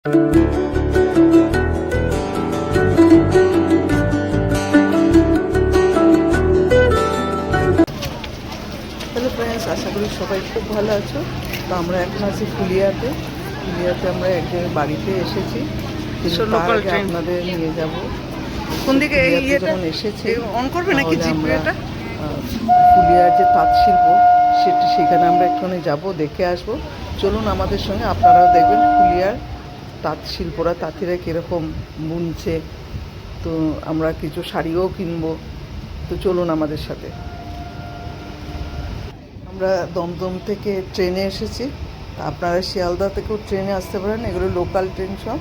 Hello friends, আশা করি সবাই খুব ভালো আছো। তো আমরা এখন আছি ফুলিয়াতে। আমরা একজন বাড়িতে এসেছি, আপনাদের নিয়ে যাব। কোন দিকে যখন এসেছি অন করবে নাকি জিপিটা? ফুলিয়ার যে তাঁত শিল্প সেখানে আমরা একটুখানি যাব, দেখে আসব। চলুন আমাদের সঙ্গে, আপনারাও দেখবেন ফুলিয়ার তাঁত শিল্পরা, তাঁতিরা কীরকম বুনছে। তো আমরা কিছু শাড়িও কিনবো, তো চলুন আমাদের সাথে। আমরা দমদম থেকে ট্রেনে এসেছি, আপনারা শিয়ালদা থেকেও ট্রেনে আসতে পারেন, এগুলো লোকাল ট্রেন সব।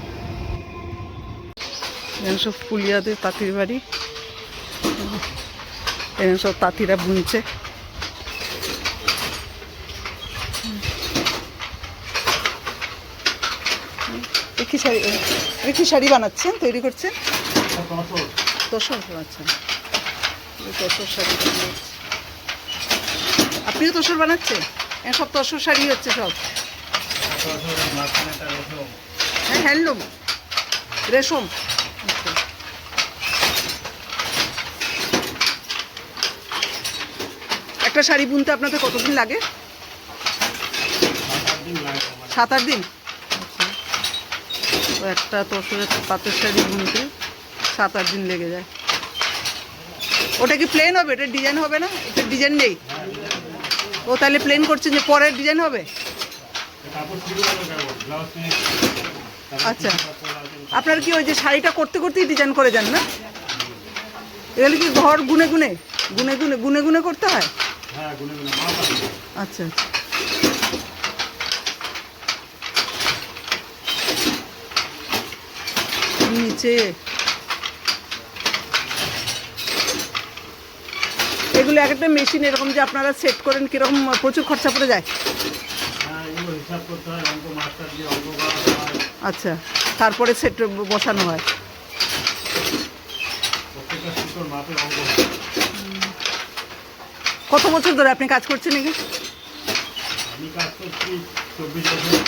এখানে সব ফুলিয়াদের তাঁতির বাড়ি, এখানে সব তাঁতিরা বুনছে। কি শাড়ি বানাচ্ছেন, তৈরি করছেন? তসর বানাচ্ছেন, তসর শাড়ি বানাচ্ছে। আপনিও তসর বানাচ্ছেন? সব তসর শাড়ি হচ্ছে সব, হ্যাঁ, হ্যান্ডলুম, রেশম। একটা শাড়ি বুনতে আপনাদের কতদিন লাগে? 7-8 দিন। একটা তসরের পাতের শাড়ি বুনতে 7-8 দিন লেগে যায়। ওটা কি প্লেন হবে? এটা ডিজাইন হবে না? এটা ডিজাইন নেই। ও তাহলে প্লেন করছেন, যে পরের ডিজাইন হবে? আচ্ছা, আপনার কি ওই যে শাড়িটা করতে করতেই ডিজাইন করে যান না? এগুলো কি ঘর গুনে গুনে গুনে গুনে করতে হয়? আচ্ছা আচ্ছা। নিচে এগুলো এক একটা মেশিন এরকম যে আপনারা সেট করেন, কিরকম প্রচুর খরচা পড়ে যায়? আচ্ছা, তারপরে সেট বসানো হয়। কত বছর ধরে আপনি কাজ করছেন এখানে? আমি কাজ করছি 24 বছর।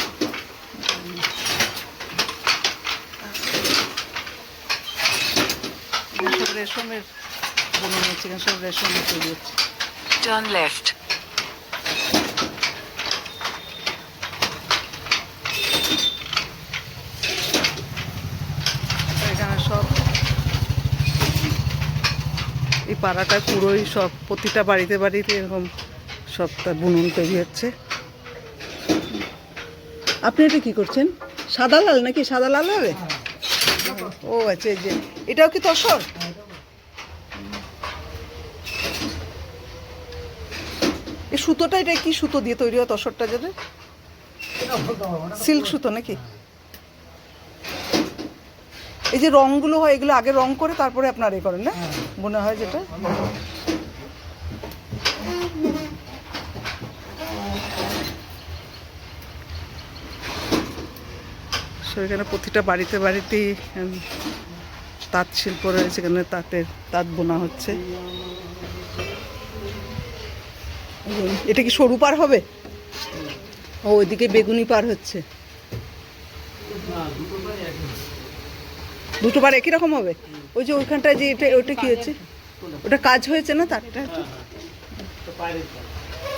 সব রেশমের বোনা হচ্ছে, সব রেশমের তৈরি হচ্ছে। Turn left. এখানে সব এই পাড়াটা পুরোই সব, প্রতিটা বাড়িতে বাড়িতে এরকম সব তার বুনন তৈরি হচ্ছে। আপনি এটা কি করছেন? সাদা লাল নাকি? সাদা লাল হবে? ও আচ্ছা, এই যে এটাও কি তসর? এই সুতোটা, এটা কি সুতো দিয়ে তৈরি হয় তসরটা? যেটা সিল্ক সুতো নাকি? এই যে রঙগুলো হয়, এগুলো আগে রং করে তারপরে আপনার এ করেন না, মনে হয় যেটা। এখানে প্রতিটা বাড়িতে বাড়িতেই তাঁত শিল্প রয়েছে, এখানে তাঁত বোনা হচ্ছে। এটা কি সরু পার হবে? ও, ওইদিকে বেগুনি পার হচ্ছে। দুটো পার একই রকম হবে? ওই যে ওইখানটায় যে এটা, ওটা কি হচ্ছে? ওটা কাজ হয়েছে না তারটা?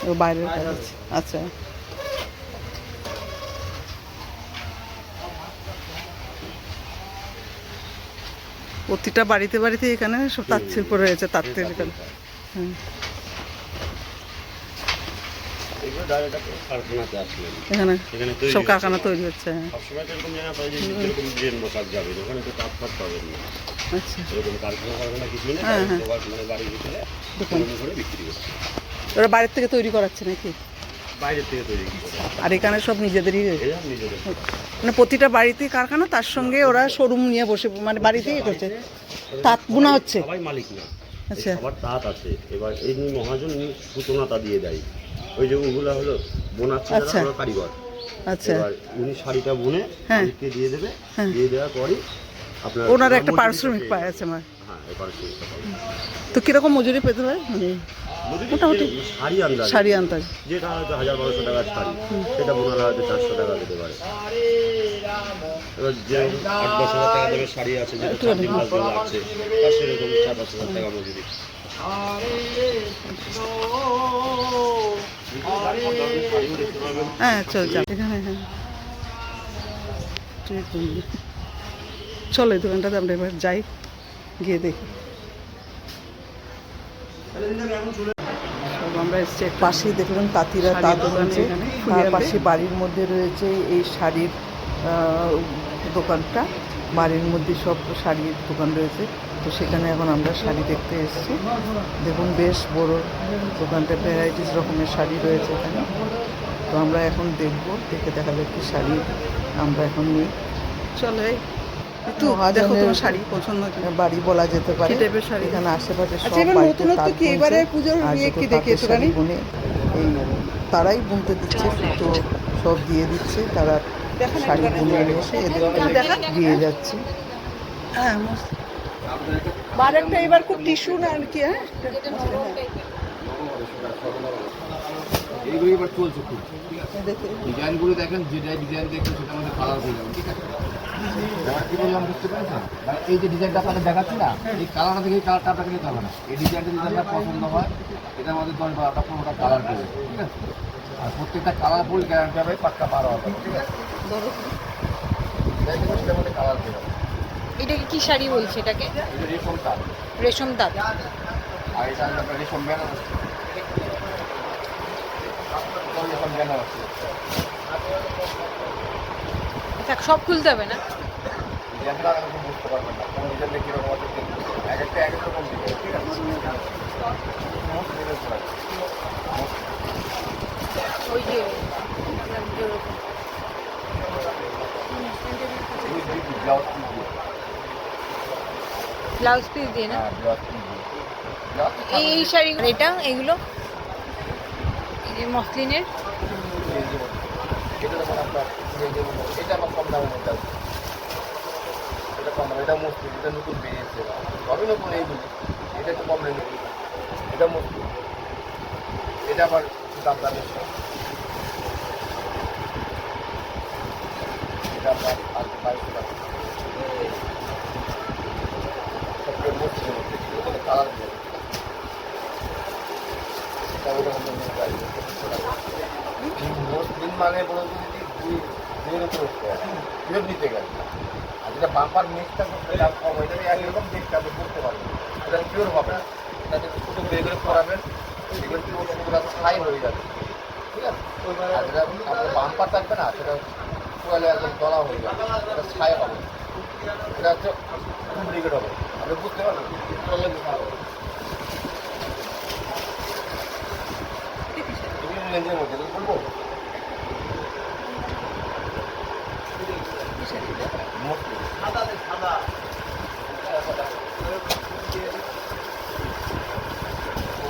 ও বাইরের কাজ আছে। আচ্ছা, প্রতিটা বাড়িতে বাড়িতে এখানে সব তাঁত শিল্প রয়েছে, তাঁতের এখানে। হুম, এখানে সব কারখানা তৈরি হচ্ছে। আচ্ছা, হ্যাঁ হ্যাঁ, ওরা বাইরের থেকে তৈরি করাচ্ছে নাকি? আর এখানে সব নিজেদেরই, মানে প্রতিটা বাড়িতেই কারখানা, তার সঙ্গে ওরা শোরুম নিয়ে বসে, মানে বাড়িতেই করছে, তাঁত বোনা হচ্ছে। সবাই মালিক না, আচ্ছা, সবার তাঁত আছে। এবার এই মহাজন সুতোনাতা দিয়ে দেয়, ওই যে ওগুলা হলো বোনাচ্ছে যারা কারিগর। আচ্ছা, এবার উনি শাড়িটা বুনে মালিককে দিয়ে দেবে, দিয়ে দেওয়ার পরই আপনার ওনার একটা পারিশ্রমিক পায় আছে আমার। হ্যাঁ, এই পারিশ্রমিকটা পাবে। তো কিরকম মজুরি পেতে হয়? যদি মোটামুটি শাড়ি আন্দাজ শাড়ি আন্দাজ। যেটা হয়তো 1000-1200 টাকার শাড়ি, সেটা বোনারা হয়তো 400 টাকা দিতে পারে। এবার যে 8-10 হাজার টাকা দেবে শাড়ি আছে, যেটা 4-3 মাস ধরে আছে, তার সেরকম 4-5 হাজার টাকা মজুরি। হ্যাঁ চল যাও এখানে, হ্যাঁ ঠিক আছে। চলো এই দোকানটাতে আমরা এবার যাই, গিয়ে দেখি। সব আমরা এসছি পাশেই দেখলাম তাঁতিরা শাড়ির তাঁত দোকান বুনছে, এখানে, আর ফুলিয়াতে। পাশে বাড়ির মধ্যে রয়েছে এই শাড়ির দোকানটা। বাড়ির মধ্যে সব শাড়ির দোকান রয়েছে, তো সেখানে এখন আমরা শাড়ি দেখতে এসেছি। দেখুন বেশ বড় দোকানটা, ভ্যারাইটিস রকমের শাড়ি রয়েছে এখানে। তো আমরা এখন দেখবো, দেখে দেখা যাক কি শাড়ি আমরা এখন নিই। চলো এই একটু দেখো মহাজনের তোমার শাড়ি পছন্দ কি? বাড়ি বলা যেতে পারে। কি টাইপের শাড়ি? এখানে আশেপাশে সব আচ্ছা, এবার বাড়িতে নতুনত্ব তাঁত কি? বুনছে, এবারে পুজোর আর ইয়ে দুটো কি দেখি তাঁতের শাড়ি একটুখানি? বুনে এই তারাই বুনতে দিচ্ছে, তো সব দিয়ে দিচ্ছে, তারা দেখান শাড়ি একটুখানি। বুনে নিয়ে এসে এদের দিয়ে যাচ্ছে। হ্যাঁ বারেকটা এবার খুব টিস্যু না আর কি, হ্যাঁ এইগুলো এবার চলছে খুব, ঠিক আছে? ডিজাইনগুলো দেখেন, যেটা ডিজাইন দেখবেন সেটা আমাদের কালার হয়ে যাবে, ঠিক আছে? এবার কি বললাম বুঝতে পেরেছেন? মানে এই যে ডিজাইনটা আপনাদের দেখাচ্ছি না, এই কালারটা থেকে এই কালারটা আপনাকে নিতে হবে না। এই ডিজাইনটা যদি আপনার পছন্দ হয়, এটা আমাদের 10-12টা 15টা কালার পেয়ে যাবে, ঠিক আছে? আর প্রত্যেকটা কালার ফুল গ্যারান্টি হবে, পাক্কা 12 হবে, ঠিক আছে? ডিজাইন দেখবেন সেটার মধ্যে কালার পেয়ে যাবে। এটাকে কি শাড়ি বলছে এটাকে? এটা রেশম তাঁত, রেশম তাঁত। আর এটা আপনার রেশম বেনারস, রেশম বেনারস। থাক, সব খুলতে হবে না? ডিজাইনটা আপনি বুঝতে পারবেন না, কোন ডিজাইনটা কীরকম আছে, এক একটা এক এক রকম ডিজাইন, ঠিক আছে? মোস্ট ডিজাইন করা আছে। ওই যে আপনার যেরকম। ব্লাউজ পিস দিয়ে, ব্লাউজ পিস দিয়ে না? হ্যাঁ ব্লাউজ পিস দিয়ে। ব্লাউজ পিস এই এই শাড়ি, এটা এগুলো এই যে মসলিনের। এটা যখন আপনার এটা আমার কম দামের মধ্যে আছে, এটা কম দাম, এটা মুসলিম, এটা নতুন বেরিয়েছে, সবই নতুন এইগুলি, এটা একটু কম রেঞ্জ, এটা মুসলিম, এটা আবার দামটা বেশি, এটা আপনার 2200 টাকা। সবচেয়ে মুসলিম এটা কালার দিয়ে, এটা ওটা মধ্যে প্রাইস 2500 টাকা। মুসলিম মানে বলতে যদি দুইয়ের উপর উঠতে হয়, ফেরত নিতে গেলে। আর যেটা বাম্পার মিক্সটা করতে দাম কম, এটা একরকম দেখতে আপনি করতে পারবেন, এটা পিওর হবে না। এটা যদি ছোটো করে এগুলো করাবেন, এগুলো পুরো ছাই হয়ে যাবে, ঠিক আছে? আর যেটা আপনার বাম্পার থাকবে না, সেটা পুরালে একদম দলা হয়ে যাবে, এটা ছাই হবে না। এটা হচ্ছে ডুপ্লিকেট হবে, আপনি বুঝতে পারবেন? এগুলো লেন্সের মধ্যে বলবো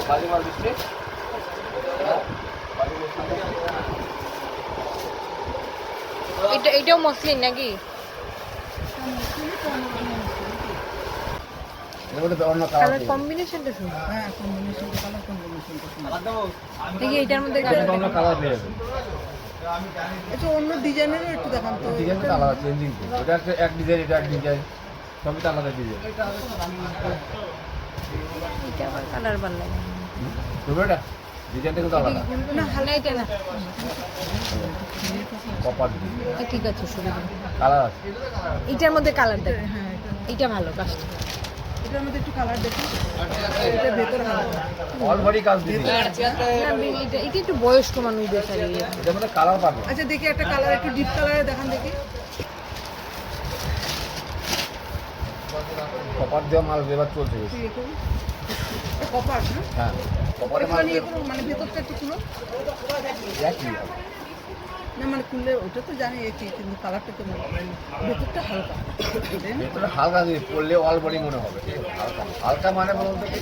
বালিমার বৃষ্টি, এটাও মসলিন নাকি? এর মধ্যে অন্য কালার কালার কম্বিনেশনটা সুন্দর। হ্যাঁ কম্বিনেশনটা, কালার কম্বিনেশনটা সুন্দর। দেখি এটার মধ্যে অন্য কালার পেয়ে যাবেন। আচ্ছা অন্য ডিজাইনেরও একটু দেখান তো। ডিজাইন তো আলাদা, চেঞ্জিং, ওটা একটা এক ডিজাইন, এটা এক ডিজাইন, সবই তো আলাদা ডিজাইন। এটা আবার কালার ভালো লাগে। তবে এটা ডিজাইনটা কিন্তু আলাদা, না হালা এটা না। কপার ঠিক আছে, সুবিধা। কালার আছে। এটার মধ্যে কালার দেখ, হ্যাঁ এটা ভালো কাজটা। এটার মধ্যে একটু কালার দেখি, এটা ভেতর ভালো। অল বডি কাজ দিদি, না, এটা একটু বয়স্ক মানুষদের শাড়ি। এটার মধ্যে কালার পাবে। আচ্ছা দেখি একটা কালার, একটু ডিপ কালারে দেখান দেখি। কপার দেওয়া মাল এবার চলছে বেশি। কপার না, হ্যাঁ কপারে মাল একটুখানি ইয়ে করো, মানে ভেতরটা একটু খুলো একই না, মানে খুললে ওটা তো জানি একই, কিন্তু কালারটা তো ভেতরটা হালকা, তাই না? ভেতরে হালকা দিয়ে পড়লে অল বডি মনে হবে, ঠিক আছে? হালকা হালকা মানে বলতে কি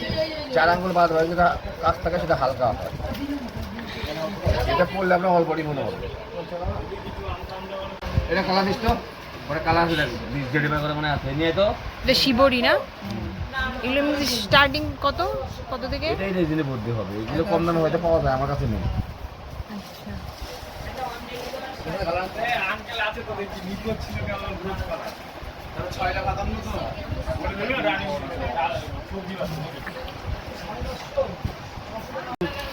4 আঙ্গুল বাদ হয়, যেটা কাজ থাকে সেটা হালকা হয়, এটা পড়লে আপনার অল বডি মনে হবে। এটা কালার দিস তো, ওটা কালার আছে, যেটা করে মনে আছে নিয়ে তো। এটা শিবরি না? এগুলো স্টার্টিং কত কত থেকে? এটাই রেজিলে ভর্তি হবে, এগুলো কম দামে হয়তো পাওয়া যায়, আমার কাছে নেই। আচ্ছা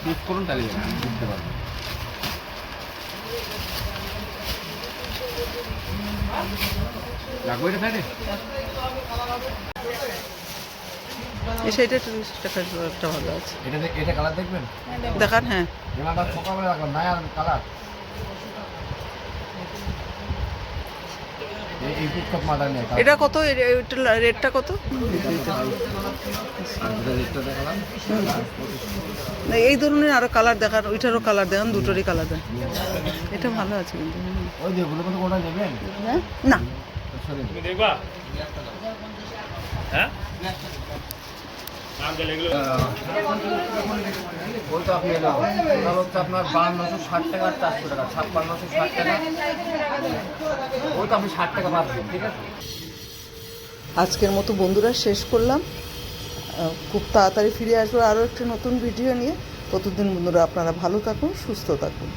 বুক করুন তাহলে বুঝতে পারবেন। লাগবে এটা সাইডে? এই সাইডে একটা ভালো আছে, এটা কালার দেখবেন? দেখান। হ্যাঁ, এনাটা সকালবেলা রাখলাম, নাই আর কালার। এই পুস্তক মাথা নিয়ে এটা কত? রেটটা কত? দেখালাম। না, এই ধরনের আরো কালার দেখান, ওইটারও কালার দেখান, দুটোরই কালার দেন। এটা ভালো আছে কিন্তু। ওই যে ওগুলো কত কোনটা নেবেন? হ্যাঁ, না বলতে আপনি এলো তাহলে হচ্ছে আপনার 5260 টাকা আর 400 টাকা, 5660 টাকা। ওই তো আপনি 60 টাকা পাচ্ছেন, ঠিক আছে? আজকের মতো বন্ধুরা শেষ করলাম। খুব তাড়াতাড়ি ফিরে আসবো আরও একটা নতুন ভিডিও নিয়ে। ততদিন বন্ধুরা আপনারা ভালো থাকুন, সুস্থ থাকুন।